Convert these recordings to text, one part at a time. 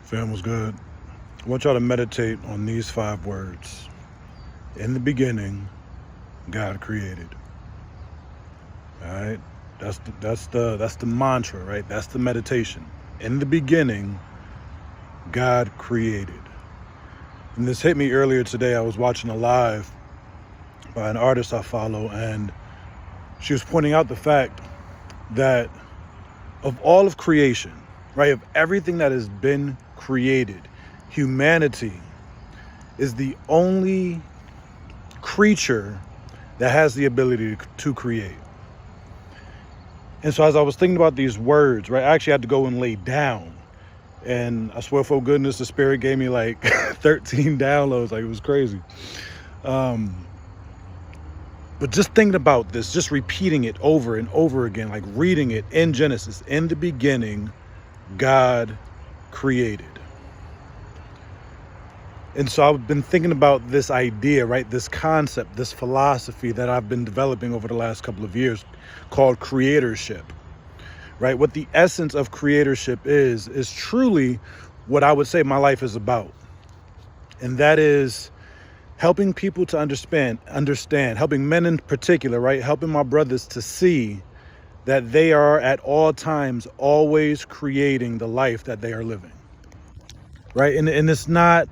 Fam was good. I want y'all to meditate on these 5 words. In the beginning, God created. All right? That's the mantra, right? That's the meditation. In the beginning, God created. And this hit me earlier today. I was watching a live by an artist I follow, and she was pointing out the fact that of all of creation, right, of everything that has been created, humanity is the only creature that has the ability to create. And so as I was thinking about these words, right, I actually had to go and lay down. And I swear for goodness, the Spirit gave me like 13 downloads. Like, it was crazy. But just thinking about this, just repeating it over and over again, like reading it in Genesis, in the beginning, God created. And so I've been thinking about this idea, right? This concept, this philosophy that I've been developing over the last couple of years called creatorship, right? What the essence of creatorship is truly what I would say my life is about. And that is helping people to understand, helping men in particular, right? Helping my brothers to see that they are at all times always creating the life that they are living, right? And it's not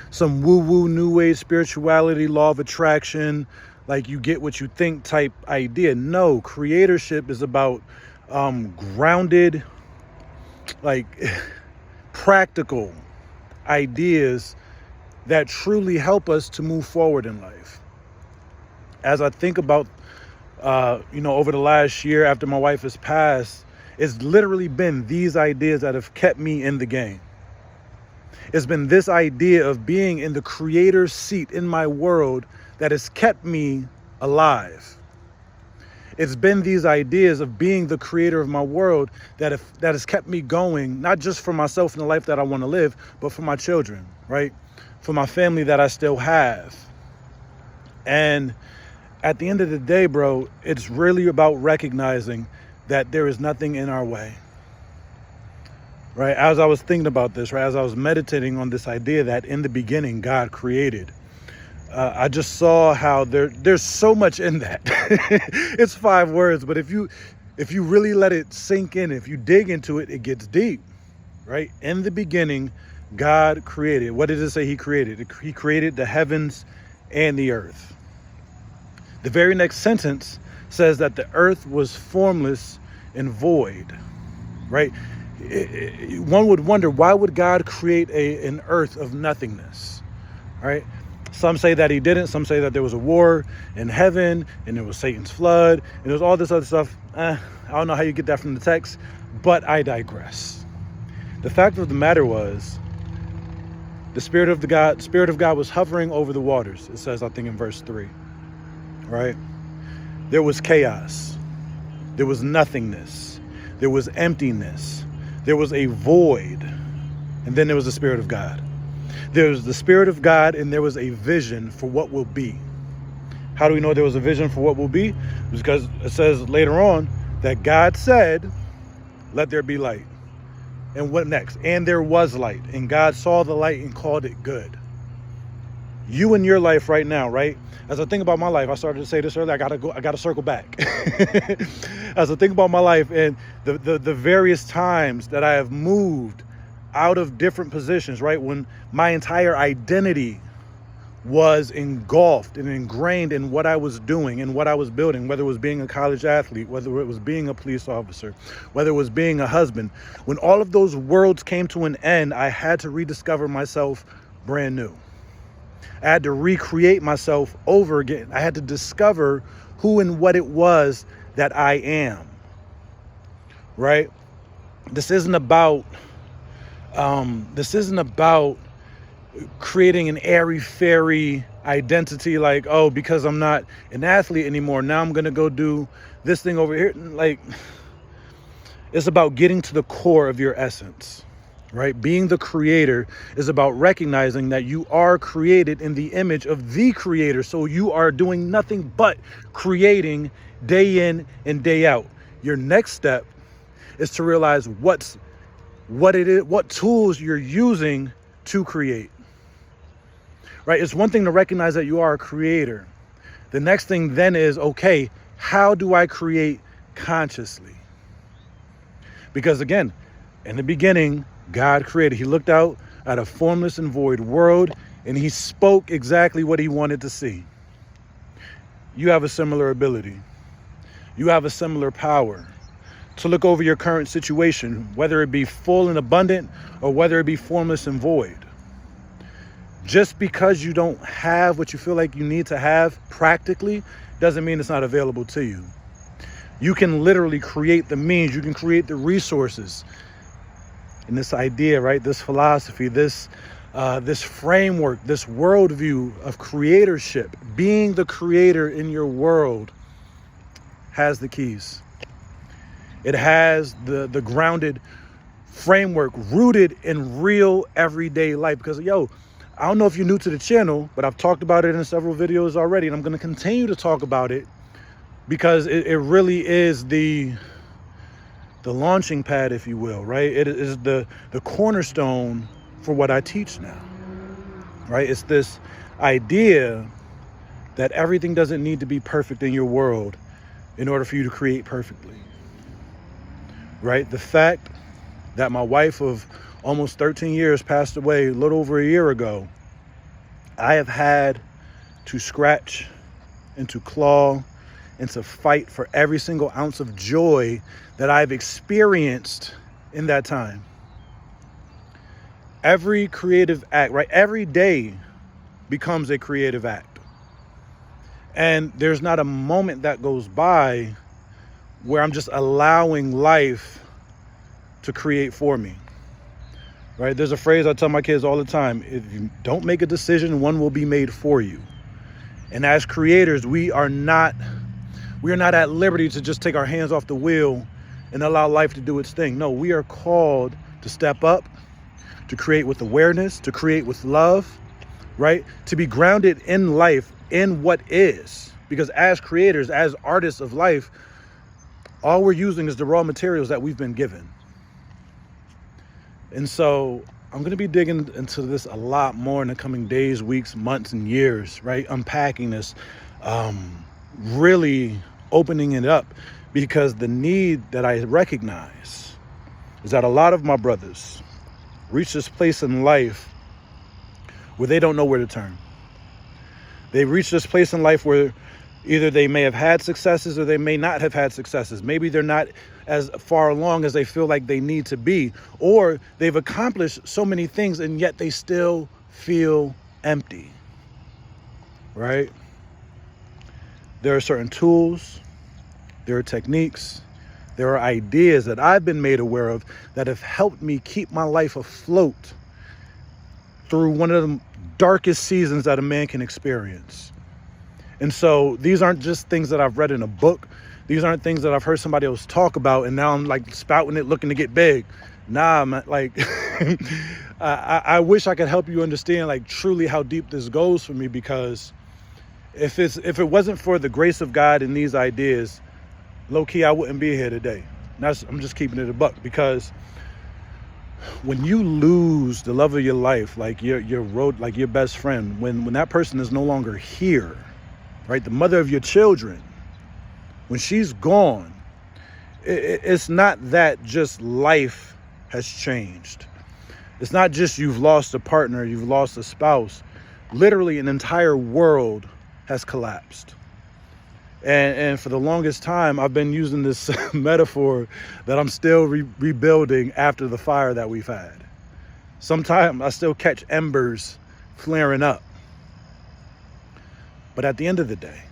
some woo-woo new age spirituality, law of attraction, like you get what you think type idea. No, creatorship is about grounded, like practical ideas that truly help us to move forward in life. As I think about, over the last year after my wife has passed, it's literally been these ideas that have kept me in the game. It's been this idea of being in the creator's seat in my world that has kept me alive. It's been these ideas of being the creator of my world that has kept me going, not just for myself and the life that I want to live, but for my children, right? For my family that I still have. And at the end of the day, bro, it's really about recognizing that there is nothing in our way. Right? As I was thinking about this, right? As I was meditating on this idea that in the beginning, God created, I just saw how there's so much in that. It's 5 words, but if you really let it sink in, if you dig into it, it gets deep, right? In the beginning, God created. What did it say he created? He created the heavens and the earth. The very next sentence says that the earth was formless and void, right? One would wonder, why would God create an earth of nothingness, right? Some say that he didn't. Some say that there was a war in heaven and there was Satan's flood and there was all this other stuff. I don't know how you get that from the text, but I digress. The fact of the matter was, the Spirit of God was hovering over the waters. It says, I think in verse 3, right? There was chaos. There was nothingness. There was emptiness. There was a void. And then there was the Spirit of God. There was the Spirit of God, and there was a vision for what will be. How do we know there was a vision for what will be? Because it says later on that God said, let there be light. And what next? And there was light. And God saw the light and called it good. You in your life right now, right? As I think about my life, I started to say this earlier, I gotta circle back. As I think about my life and the various times that I have moved out of different positions, right? When my entire identity was engulfed and ingrained in what I was doing and what I was building, whether it was being a college athlete, whether it was being a police officer, whether it was being a husband. When all of those worlds came to an end, I had to rediscover myself brand new. I had to recreate myself over again. I had to discover who and what it was that I am, right? This isn't about creating an airy-fairy identity like, oh, because I'm not an athlete anymore, now I'm going to go do this thing over here. Like, it's about getting to the core of your essence, right? Being the creator is about recognizing that you are created in the image of the creator. So you are doing nothing but creating day in and day out. Your next step is to realize what's what it is, what tools you're using to create, right? It's one thing to recognize that you are a creator. The next thing then is, okay, how do I create consciously? Because again, in the beginning, God created. He looked out at a formless and void world, and he spoke exactly what he wanted to see. You have a similar ability. You have a similar power to look over your current situation, whether it be full and abundant or whether it be formless and void. Just because you don't have what you feel like you need to have practically doesn't mean it's not available to you. You can literally create the means, you can create the resources. And this idea, right, this philosophy, this framework, this worldview of creatorship, being the creator in your world, has the keys. It has the grounded framework rooted in real everyday life. Because, I don't know if you're new to the channel, but I've talked about it in several videos already, and I'm going to continue to talk about it because it really is the launching pad, if you will, right? It is the cornerstone for what I teach now, right? It's this idea that everything doesn't need to be perfect in your world in order for you to create perfectly, right? The fact that my wife of almost 13 years passed away a little over a year ago, I have had to scratch and to claw and to fight for every single ounce of joy that I've experienced in that time. Every creative act, right? Every day becomes a creative act. And there's not a moment that goes by where I'm just allowing life to create for me. Right? There's a phrase I tell my kids all the time: if you don't make a decision, one will be made for you. And as creators, we are not at liberty to just take our hands off the wheel and allow life to do its thing. No, we are called to step up, to create with awareness, to create with love, right? To be grounded in life, in what is. Because as creators, as artists of life, all we're using is the raw materials that we've been given. And so I'm going to be digging into this a lot more in the coming days, weeks, months, and years, right? Unpacking this, really opening it up, because the need that I recognize is that a lot of my brothers reach this place in life where they don't know where to turn. They reach this place in life where either they may have had successes or they may not have had successes. Maybe they're not as far along as they feel like they need to be, or they've accomplished so many things and yet they still feel empty, right? There are certain tools, there are techniques, there are ideas that I've been made aware of that have helped me keep my life afloat through one of the darkest seasons that a man can experience. And so these aren't just things that I've read in a book. These aren't things that I've heard somebody else talk about and now I'm like spouting it, looking to get big. Nah, man, like I wish I could help you understand like truly how deep this goes for me, because if it wasn't for the grace of God and these ideas, low key, I wouldn't be here today. I'm just keeping it a buck, because when you lose the love of your life, like your road, like your best friend, when that person is no longer here, right? The mother of your children, when she's gone, it's not that just life has changed. It's not just you've lost a partner, you've lost a spouse. Literally an entire world has collapsed. And for the longest time, I've been using this metaphor that I'm still rebuilding after the fire that we've had. Sometimes I still catch embers flaring up. But at the end of the day,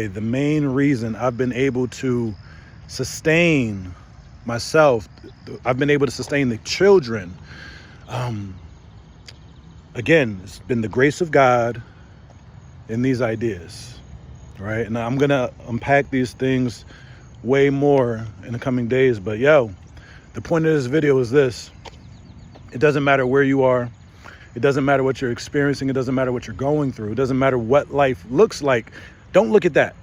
the main reason I've been able to sustain myself, I've been able to sustain the children, again, it's been the grace of God and these ideas, right? And I'm going to unpack these things way more in the coming days. But the point of this video is this: it doesn't matter where you are. It doesn't matter what you're experiencing. It doesn't matter what you're going through. It doesn't matter what life looks like. Don't look at that.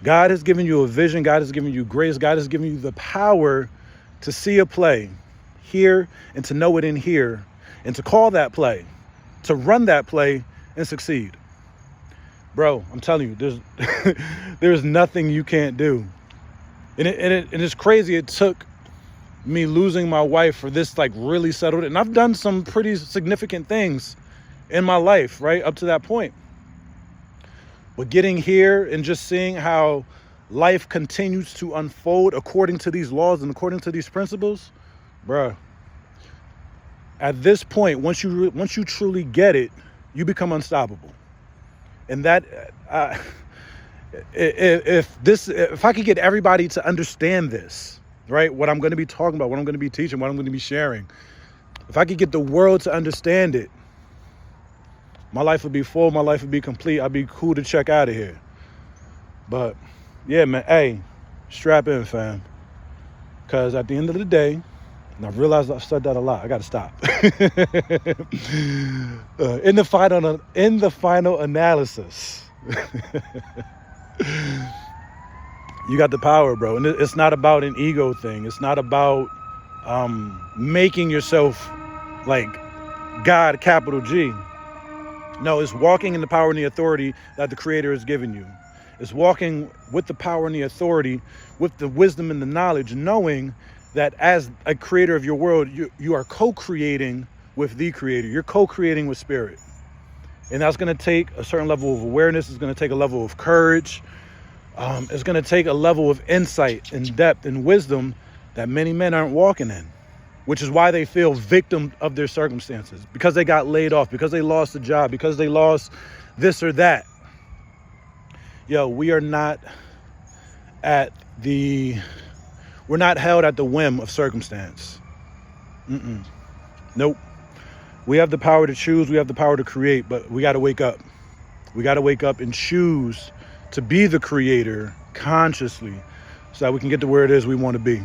God has given you a vision. God has given you grace. God has given you the power to see a play, hear and to know it in here, and to call that play, to run that play and succeed. Bro, I'm telling you, there's nothing you can't do. And it's crazy. It took me losing my wife for this like really settled. And I've done some pretty significant things in my life, right, up to that point. But getting here and just seeing how life continues to unfold according to these laws and according to these principles, bruh. At this point, once you truly get it, you become unstoppable. And that, if I could get everybody to understand this, right, what I'm going to be talking about, what I'm going to be teaching, what I'm going to be sharing, if I could get the world to understand it, my life would be full, my life would be complete. I'd be cool to check out of here. But yeah, man, hey, strap in, fam. Because at the end of the day, and I've realized I've said that a lot. I got to stop. In the final analysis, you got the power, bro. And it's not about an ego thing. It's not about making yourself like God, capital G. No, it's walking in the power and the authority that the Creator has given you. It's walking with the power and the authority, with the wisdom and the knowledge, knowing that as a creator of your world, you are co-creating with the Creator. You're co-creating with Spirit. And that's going to take a certain level of awareness. It's going to take a level of courage. It's going to take a level of insight and depth and wisdom that many men aren't walking in, which is why they feel victim of their circumstances, because they got laid off, because they lost a job, because they lost this or that. Yo, we're not held at the whim of circumstance. Nope. We have the power to choose. We have the power to create, but we got to wake up. We got to wake up and choose to be the creator consciously so that we can get to where it is we want to be.